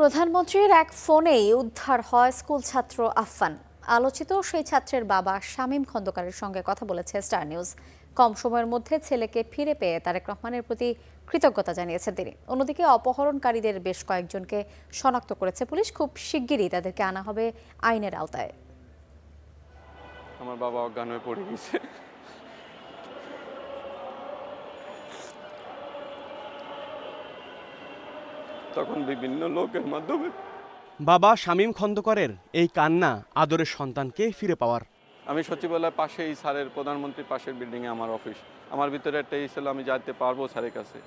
প্রধানমন্ত্রীর এক ফোনেই উদ্ধার হয় স্কুল ছাত্র আফফান। আলোচিত সেই ছাত্রের বাবা শামীম খন্দকারের সঙ্গে কথা বলেছে স্টার নিউজ। কম সময়ের মধ্যে ছেলেকে ফিরে পেয়ে তারেক রহমানের প্রতি কৃতজ্ঞতা জানিয়েছেন তিনি। অন্যদিকে অপহরণকারীদের বেশ কয়েকজনকে শনাক্ত করেছে পুলিশ। খুব শিগগিরই তাদেরকে আনা হবে আইনের আওতায়। আমার বাবা অজ্ঞান হয়ে পড়ে গেছে। তখন বিভিন্ন লোকের মাধ্যমে বাবা শামীম খন্দকারের এই কান্না আদরের সন্তানকে ফিরে পাওয়ার। আমি সচিবালয়ের পাশেই স্যারের প্রধানমন্ত্রীর পাশের বিল্ডিংয়ে আমার অফিস। আমার ভিতরে একটা ছিল আমি যাইতে পারবো স্যারের কাছে।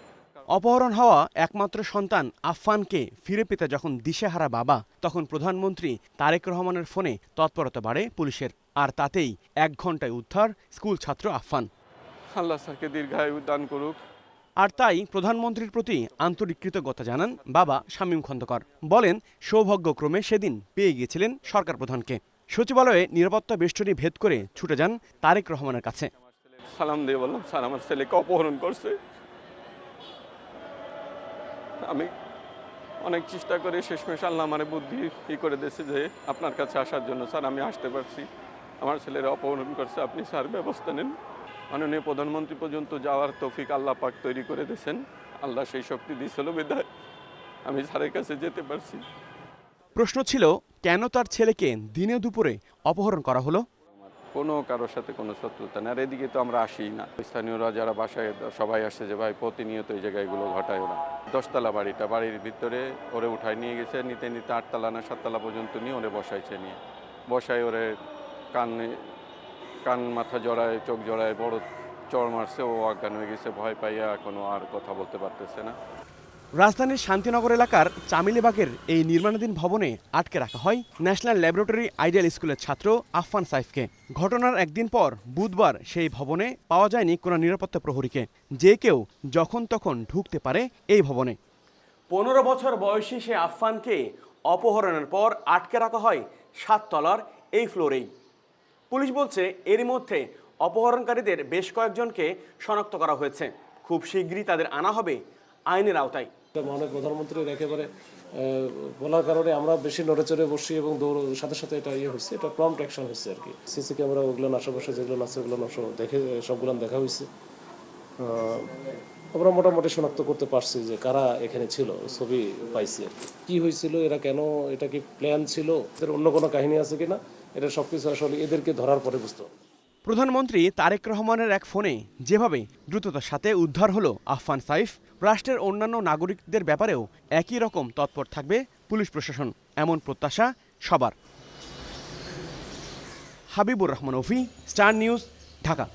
অপহরণ হওয়া একমাত্র সন্তান আফফানকে ফিরে পেতে যখন দিশেহারা বাবা, তখন প্রধানমন্ত্রী তারেক রহমানের ফোনে তৎপরতা বাড়ে পুলিশের। আর তাতেই 1 ঘন্টায় উদ্ধার স্কুল ছাত্র আফফান। আল্লাহ স্যারকে দীর্ঘায়ু দান করুক। আর তাই প্রধানমন্ত্রীর প্রতি আন্তরিক কৃতজ্ঞতা জানান বাবা শামীম খন্দকার। বলেন, সৌভাগ্যক্রমে সেদিন পেয়ে গিয়েছিলেন সরকার প্রধানকে। সচিবালয়ে নিরাপত্তা বেষ্টনী ভেদ করে ছুটে যান তারেক রহমানের কাছে। সালাম দিয়ে বললাম, স্যার আমার ছেলেকে অপহরণ করছে। আমি অনেক চেষ্টা করে শেষমেশ আল্লাহ আমার বুদ্ধি করে দিয়েছে যে আপনার কাছে আসার জন্য। স্যার আমি আসতে পারছি, আমার ছেলেরা অপহরণ করছে, আপনি স্যার ব্যবস্থা নেন। মাননীয় প্রধানমন্ত্রী পর্যন্ত যাওয়ার তৌফিক আল্লাহ পাক তৈরি করে দিয়েছেন। আল্লাহ সেই শক্তি দিয়েছিল বিধায় আমি স্যারের কাছে যেতে পারছি। প্রশ্ন ছিল, কেন তার ছেলেকে দিনে দুপুরে অপহরণ করা হলো? কোনো কারোর সাথে কোনো শত্রুতা না। আর এদিকে তো আমরা আসি না। স্থানীয়রা যারা বাসায় সবাই আসছে যে ভাই প্রতিনিয়ত এই জায়গায় এগুলো ঘটায় ওরা। 10তলা বাড়িটা, বাড়ির ভিতরে ওরে উঠায় নিয়ে গেছে, নিতে 8তলা না 7তলা পর্যন্ত নিয়ে ওরে বসাইছে। নিয়ে বসায় ওরে কান মাথা জড়ায়, চোখ জড়ায়, বড় চড় মারছে। ও অজ্ঞান হয়ে গেছে, ভয় পাইয়া কোনো আর কথা বলতে পারতেছে না। রাজধানীর শান্তিনগর এলাকার চামিলিবাগের এই নির্মাণাধীন ভবনে আটকে রাখা হয় ন্যাশনাল ল্যাবরেটরি আইডিয়াল স্কুলের ছাত্র আফফান সাইফকে। ঘটনার একদিন পর বুধবার সেই ভবনে পাওয়া যায়নি কোনো নিরাপত্তা প্রহরীকে। যে কেউ যখন তখন ঢুকতে পারে এই ভবনে। 15 বছর বয়সী সে আফফানকে অপহরণের পর আটকে রাখা হয় 7 তলার এই ফ্লোরেই। পুলিশ বলছে, এরই মধ্যে অপহরণকারীদের বেশ কয়েকজনকে শনাক্ত করা হয়েছে। খুব শীঘ্রই তাদের আনা হবে আইনের আওতায়। মাননীয় প্রধানমন্ত্রীর একেবারে বলার কারণে আমরা বেশি নড়েচড়ে বসি এবং সাথে সাথে এটা হয়েছে, এটা প্রম্পট অ্যাকশন হয়েছে আর কি। সিসি ক্যামেরা ওগুলো আশেপাশে যেগুলো আছে ওগুলো দেখে সবগুলো দেখা হয়েছে। আমরা মোটামুটি শনাক্ত করতে পারছি যে কারা এখানে ছিল, ছবি পাইছি আর কি হয়েছিল, এরা কেন, এটা কি প্ল্যান ছিল, এর অন্য কোনো কাহিনী আছে কিনা, এটা সবকিছু আসলে এদেরকে ধরার পরে বুঝতে হবে। প্রধানমন্ত্রী তারেক রহমানের এক ফোনে যেভাবে দ্রুততার সাথে উদ্ধার হলো আফফান সাইফ, রাষ্ট্রের অন্যান্য নাগরিকদের ব্যাপারেও একই রকম তৎপর থাকবে পুলিশ প্রশাসন, এমন প্রত্যাশা সবার। হাবিবুর রহমান অফি, স্টার নিউজ, ঢাকা।